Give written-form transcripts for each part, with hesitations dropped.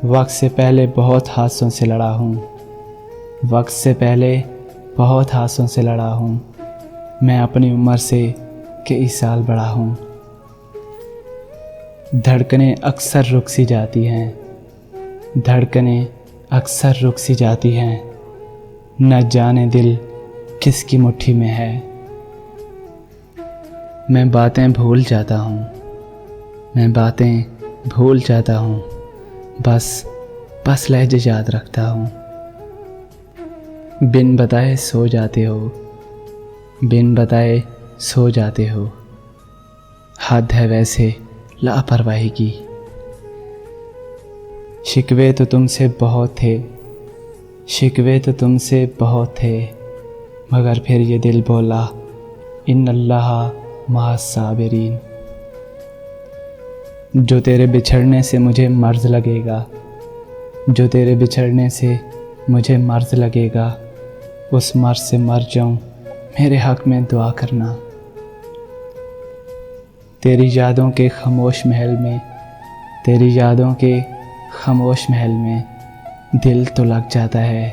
वक्त से पहले बहुत हादसों से लड़ा हूँ। वक्त से पहले बहुत हादसों से लड़ा हूँ। मैं अपनी उम्र से कई साल बड़ा हूँ। धड़कनें अक्सर रुक सी जाती हैं। धड़कनें अक्सर रुक सी जाती हैं। न जाने दिल किसकी मुट्ठी में है। मैं बातें भूल जाता हूँ। मैं बातें भूल जाता हूँ। बस लहजे याद रखता हूँ। बिन बताए सो जाते हो। बिन बताए सो जाते हो। हद है वैसे लापरवाही की। शिकवे तो तुमसे बहुत थे। शिकवे तो तुमसे बहुत थे। मगर फिर ये दिल बोला इन्नल्लाह मअस साबिरीन। जो तेरे बिछड़ने से मुझे मर्ज़ लगेगा। जो तेरे बिछड़ने से मुझे मर्ज़ लगेगा। उस मर्ज़ से मर जाऊं मेरे हक़ में दुआ करना। तेरी यादों के खामोश महल में, तेरी यादों के खामोश महल में दिल तो लग जाता है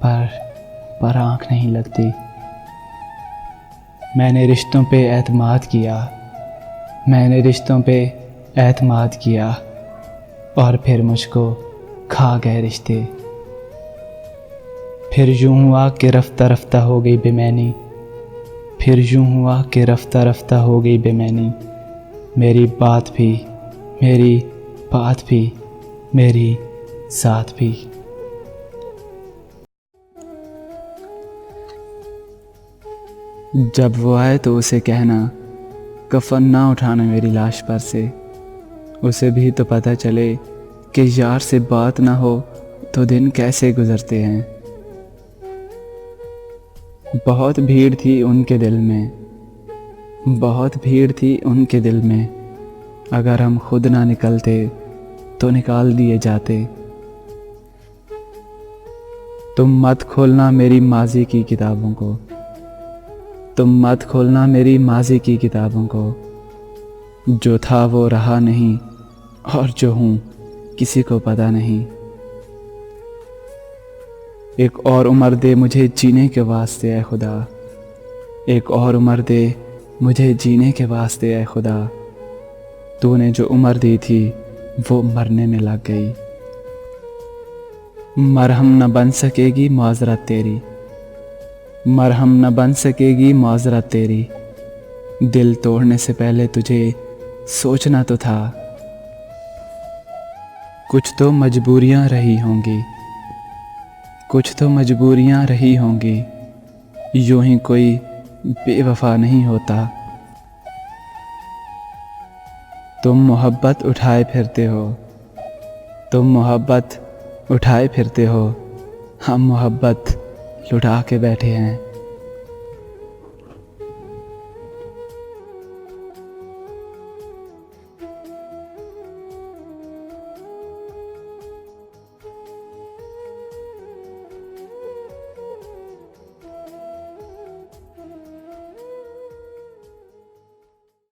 पर आँख नहीं लगती। मैंने रिश्तों पे एतमाद किया। मैंने रिश्तों पे एतमाद किया और फिर मुझको खा गए रिश्ते। फिर यूं हुआ कि रफ्ता रफ्ता हो गई बेमैनी। फिर यूं हुआ कि रफ्ता रफ्ता हो गई बेमैनी। मेरी बात भी, मेरी बात भी, मेरी साथ भी। जब वो आए तो उसे कहना कफन ना उठाना मेरी लाश पर से। उसे भी तो पता चले कि यार से बात ना हो तो दिन कैसे गुजरते हैं। बहुत भीड़ थी उनके दिल में। बहुत भीड़ थी उनके दिल में। अगर हम खुद ना निकलते तो निकाल दिए जाते। तुम मत खोलना मेरी माजी की किताबों को। तुम मत खोलना मेरी माजी की किताबों को। जो था वो रहा नहीं और जो हूँ किसी को पता नहीं। एक और उम्र दे मुझे जीने के वास्ते ऐ खुदा। एक और उम्र दे मुझे जीने के वास्ते ऐ खुदा। तूने जो उम्र दी थी वो मरने में लग गई। मरहम न बन सकेगी माजरत तेरी। मरहम न बन सकेगी माजरत तेरी। दिल तोड़ने से पहले तुझे सोचना तो था। कुछ तो मजबूरियां रही होंगी। कुछ तो मजबूरियां रही होंगी। यूं ही कोई बेवफा नहीं होता। तुम मोहब्बत उठाए फिरते हो। तुम मोहब्बत उठाए फिरते हो। हम मोहब्बत लुटा के बैठे हैं।